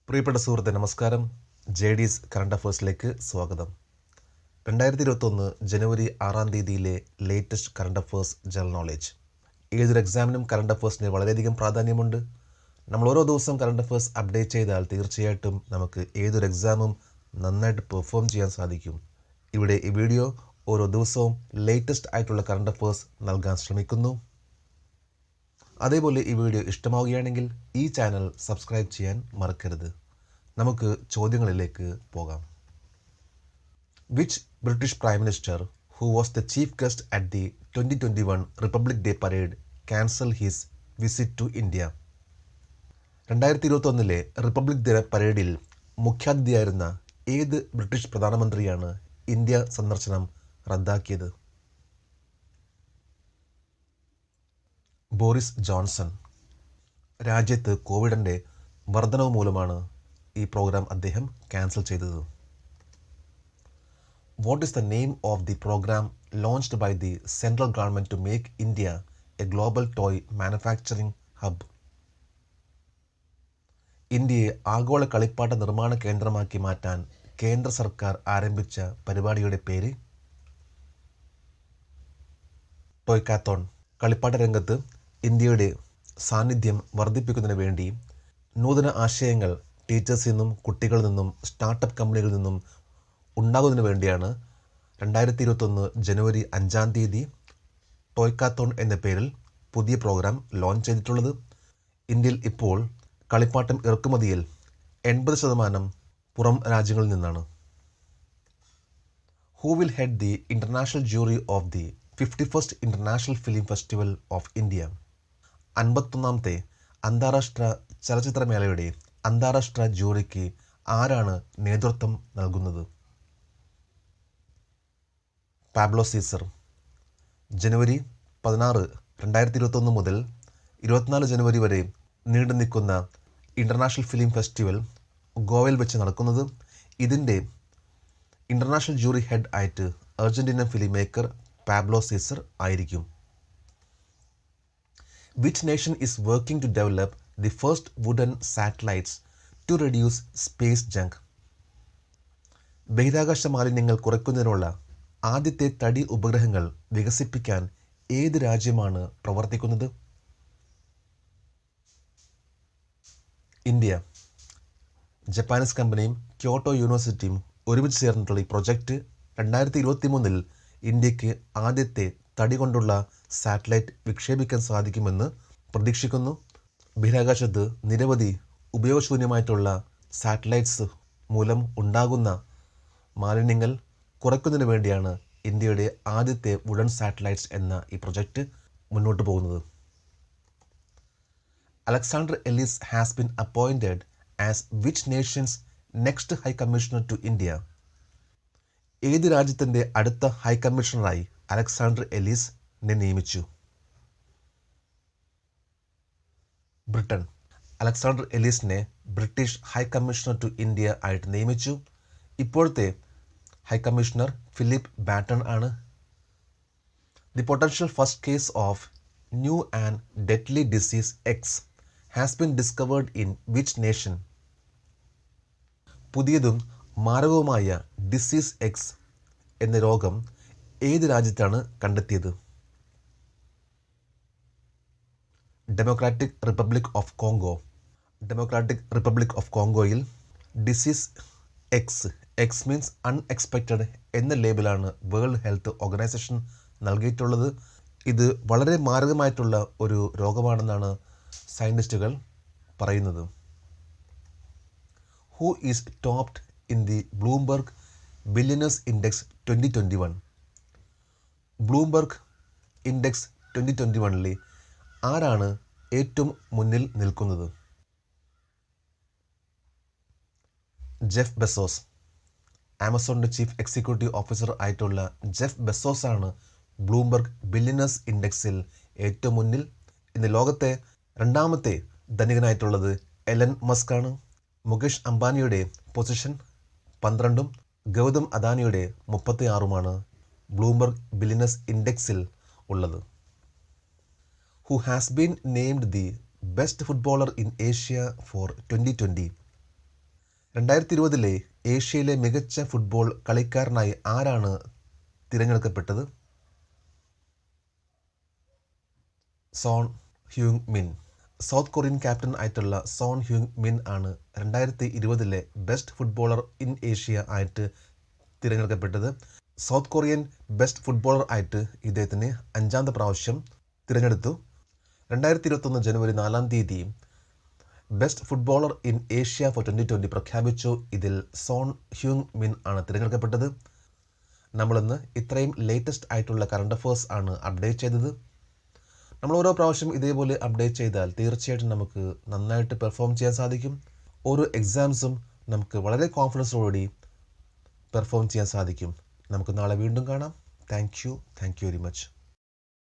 പ്രിയപ്പെട്ട സുഹൃത്തെ നമസ്കാരം. JD's കറണ്ട് അഫേഴ്സിലേക്ക് സ്വാഗതം. 2021 ജനുവരി 6 തീയതിയിലെ latest current affairs general knowledge. ഏതൊരു എക്സാമിനും കറണ്ട് അഫേഴ്സിന് വളരെയധികം പ്രാധാന്യമുണ്ട്. നമ്മൾ ഓരോ ദിവസവും കറണ്ട് അഫേഴ്സ് അപ്ഡേറ്റ് ചെയ്താൽ തീർച്ചയായിട്ടും നമുക്ക് ഏതൊരു എക്സാമും നന്നായിട്ട് പെർഫോം ചെയ്യാൻ സാധിക്കും. ഇവിടെ ഈ വീഡിയോ ഓരോ ദിവസവും ലേറ്റസ്റ്റ് ആയിട്ടുള്ള കറണ്ട് അഫേഴ്സ് നൽകാൻ ശ്രമിക്കുന്നു. അതേപോലെ ഈ വീഡിയോ ഇഷ്ടമാവുകയാണെങ്കിൽ ഈ ചാനൽ സബ്സ്ക്രൈബ് ചെയ്യാൻ മറക്കരുത്. നമുക്ക് ചോദ്യങ്ങളിലേക്ക് പോകാം. Which British prime minister who was the chief guest at the 2021 republic day parade cancel his visit to India? 2021 റിപ്പബ്ലിക് ദിന പരേഡിൽ മുഖ്യാതിഥിയായിരുന്ന ഏത് ബ്രിട്ടീഷ് പ്രധാനമന്ത്രിയാണ് ഇന്ത്യ സന്ദർശനം റദ്ദാക്കിയത്? Boris Johnson. രാജ്യത്ത് കോവിഡിൻ്റെ വർധനവ് മൂലമാണ് ഈ പ്രോഗ്രാം അദ്ദേഹം ക്യാൻസൽ ചെയ്തത്. What is the name of the programme launched by the central government to make India a global toy manufacturing hub? ഇന്ത്യയെ ആഗോള കളിപ്പാട്ട നിർമ്മാണ കേന്ദ്രമാക്കി മാറ്റാൻ കേന്ദ്ര സർക്കാർ ആരംഭിച്ച പരിപാടിയുടെ പേര്? ടോയ്ക്കാത്തോൺ. കളിപ്പാട്ട രംഗത്ത് ഇന്ത്യയുടെ സാന്നിധ്യം വർദ്ധിപ്പിക്കുന്നതിന് വേണ്ടി നൂതന ആശയങ്ങൾ ടീച്ചേഴ്സിൽ നിന്നും കുട്ടികളിൽ നിന്നും സ്റ്റാർട്ടപ്പ് കമ്പനികളിൽ നിന്നും ഉണ്ടാകുന്നതിന് വേണ്ടിയാണ് 2021 ജനുവരി 5 തീയതി ടോയ്ക്കാത്തോൺ എന്ന പേരിൽ പുതിയ പ്രോഗ്രാം ലോഞ്ച് ചെയ്തിട്ടുള്ളത്. ഇന്ത്യയിൽ ഇപ്പോൾ കളിപ്പാട്ടം ഇറക്കുമതിയിൽ 80% പുറം രാജ്യങ്ങളിൽ നിന്നാണ്. Who will head the international jury of the 51st international film festival of India? 51ാമത്തെ അന്താരാഷ്ട്ര ചലച്ചിത്രമേളയുടെ അന്താരാഷ്ട്ര ജൂറിക്ക് ആരാണ് നേതൃത്വം നൽകുന്നത്? Pablo Caesar. ജനുവരി 16, 2021 മുതൽ 24 ജനുവരി വരെ നീണ്ടു നിൽക്കുന്ന ഇൻ്റർനാഷണൽ ഫിലിം ഫെസ്റ്റിവൽ ഗോവയിൽ വെച്ച് നടക്കുന്നത്. ഇതിൻ്റെ ഇൻ്റർനാഷണൽ ജൂറി ഹെഡ് ആയിട്ട് അർജൻറ്റീനൻ ഫിലിം മേക്കർ പാബ്ലോ സീസർ ആയിരിക്കും. Which nation is working to develop the first wooden satellites to reduce space junk? ബഹിരാകാശ മാലിന്യങ്ങൾ കുറയ്ക്കുന്നതിനുള്ള ആദ്യത്തെ തടി ഉപഗ്രഹങ്ങൾ വികസിപ്പിക്കാൻ ഏത് രാജ്യമാണ് പ്രവർത്തിക്കുന്നത്? ഇന്ത്യ. ജപ്പാനീസ് കമ്പനിയും ക്യോട്ടോ യൂണിവേഴ്സിറ്റിയും ഒരുമിച്ച് ചേർന്നിട്ടുള്ള ഈ പ്രൊജക്റ്റ് 2023 ഇന്ത്യക്ക് ആദ്യത്തെ തടി കൊണ്ടുള്ള സാറ്റലൈറ്റ് വിക്ഷേപിക്കാൻ സാധിക്കുമെന്ന് പ്രതീക്ഷിക്കുന്നു. ബഹിരാകാശത്ത് നിരവധി ഉപയോഗശൂന്യമായിട്ടുള്ള സാറ്റലൈറ്റ്സ് മൂലം ഉണ്ടാകുന്ന മാലിന്യങ്ങൾ കുറയ്ക്കുന്നതിന് വേണ്ടിയാണ് ഇന്ത്യയുടെ ആദ്യത്തെ വുഡൻ സാറ്റലൈറ്റ്സ് എന്ന ഈ പ്രൊജക്റ്റ് മുന്നോട്ട് പോകുന്നത്. Alexander Ellis has been appointed as which nation's next high commissioner to India? ഏത് രാജ്യത്തിൻ്റെ അടുത്ത ഹൈ കമ്മീഷണറായി അലക്സാണ്ടർ എലീസിനെ നിയമിച്ചു? ബ്രിട്ടൻ. അലക്സാണ്ടർ എലീസിനെ British high commissioner to India ആയിട്ട് നിയമിച്ചു. ഇപ്പോഴത്തെ ഹൈ കമ്മീഷണർ ഫിലിപ്പ് ബാറ്റൺ ആണ്. The potential first case of new and deadly disease X has been discovered in which nation? പുതിയതും മാരകവുമായ ഡിസീസ് എക്സ് എന്ന രോഗം ഏത് രാജ്യത്താണ് കണ്ടെത്തിയത്? Democratic Republic of Congo. Democratic Republic of കോങ്കോയിൽ ഡിസീസ് എക്സ് മീൻസ് അൺഎക്സ്പെക്റ്റഡ് എന്ന ലേബലാണ് വേൾഡ് ഹെൽത്ത് ഓർഗനൈസേഷൻ നൽകിയിട്ടുള്ളത്. ഇത് വളരെ മാരകമായിട്ടുള്ള ഒരു രോഗമാണെന്നാണ് സയൻറ്റിസ്റ്റുകൾ പറയുന്നത്. Who is topped in the Bloomberg billionaires index 2021? Bloomberg index 2021 ആരാണ് ഏറ്റവും മുന്നിൽ നിൽക്കുന്നത്? Jeff Bezos. ആമസോണിൻ്റെ ചീഫ് എക്സിക്യൂട്ടീവ് ഓഫീസർ ആയിട്ടുള്ള ജെഫ് ബെസോസ് ആണ് ബ്ലൂംബർഗ് ബില്യനേഴ്സ് ഇൻഡെക്സിൽ ഏറ്റവും മുന്നിൽ. ഇന്ന് ലോകത്തെ രണ്ടാമത്തെ ധനികനായിട്ടുള്ളത് എലൻ മസ്ക് ആണ്. മുകേഷ് അംബാനിയുടെ പൊസിഷൻ 12ഉം ഗൗതം അദാനിയുടെ 36ഉമാണ് ബ്ലൂംബർഗ് ബില്യനേഴ്സ് ഇൻഡെക്സിൽ ഉള്ളത്. Who has been named the best footballer in Asia for 2020? 2020 ഏഷ്യയിലെ മികച്ച ഫുട്ബോൾ കളിക്കാരനായി ആരാണ് തിരഞ്ഞെടുക്കപ്പെട്ടത്? സോൺ ഹ്യൂങ് മിൻ. സൗത്ത് കൊറിയൻ ക്യാപ്റ്റൻ ആയിട്ടുള്ള സോൺ ഹ്യൂങ് മിൻ ആണ് 2020 ബെസ്റ്റ് ഫുട്ബോളർ ഇൻ ഏഷ്യ ആയിട്ട് തിരഞ്ഞെടുക്കപ്പെട്ടത്. സൗത്ത് കൊറിയൻ ബെസ്റ്റ് ഫുട്ബോളർ ആയിട്ട് ഇദ്ദേഹത്തിന് 5ാമത്തെ പ്രാവശ്യം തിരഞ്ഞെടുത്തു. 2021 ജനുവരി 4 തീയതി best footballer in Asia for 2020 പ്രഖ്യാപിച്ചു. ഇതിൽ സോൺ ഹ്യൂങ് മിൻ ആണ് തിരഞ്ഞെടുക്കപ്പെട്ടത്. നമ്മളിന്ന് ഇത്രയും ലേറ്റസ്റ്റ് ആയിട്ടുള്ള കറണ്ട് അഫേഴ്സ് ആണ് അപ്ഡേറ്റ് ചെയ്തത്. നമ്മൾ ഓരോ പ്രാവശ്യം ഇതേപോലെ അപ്ഡേറ്റ് ചെയ്താൽ തീർച്ചയായിട്ടും നമുക്ക് നന്നായിട്ട് പെർഫോം ചെയ്യാൻ സാധിക്കും. ഓരോ എക്സാംസും നമുക്ക് വളരെ കോൺഫിഡൻസോടുകൂടി പെർഫോം ചെയ്യാൻ സാധിക്കും. നമുക്ക് നാളെ വീണ്ടും കാണാം. Thank you very much.